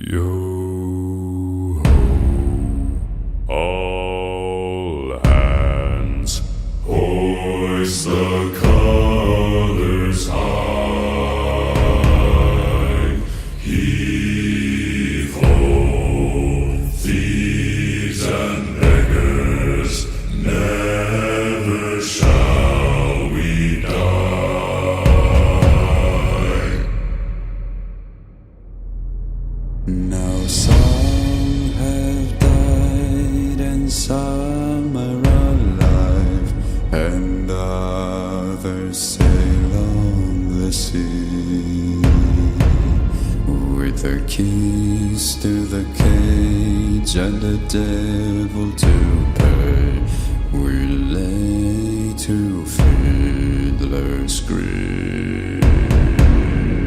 Yo ho, all hands, hoist the colors high. Heave ho, thieves and beggars, never shall we die. Now some have died and some are alive, and others sail on the sea. With the keys to the cage and the devil to pay, we lay to fiddler's grave.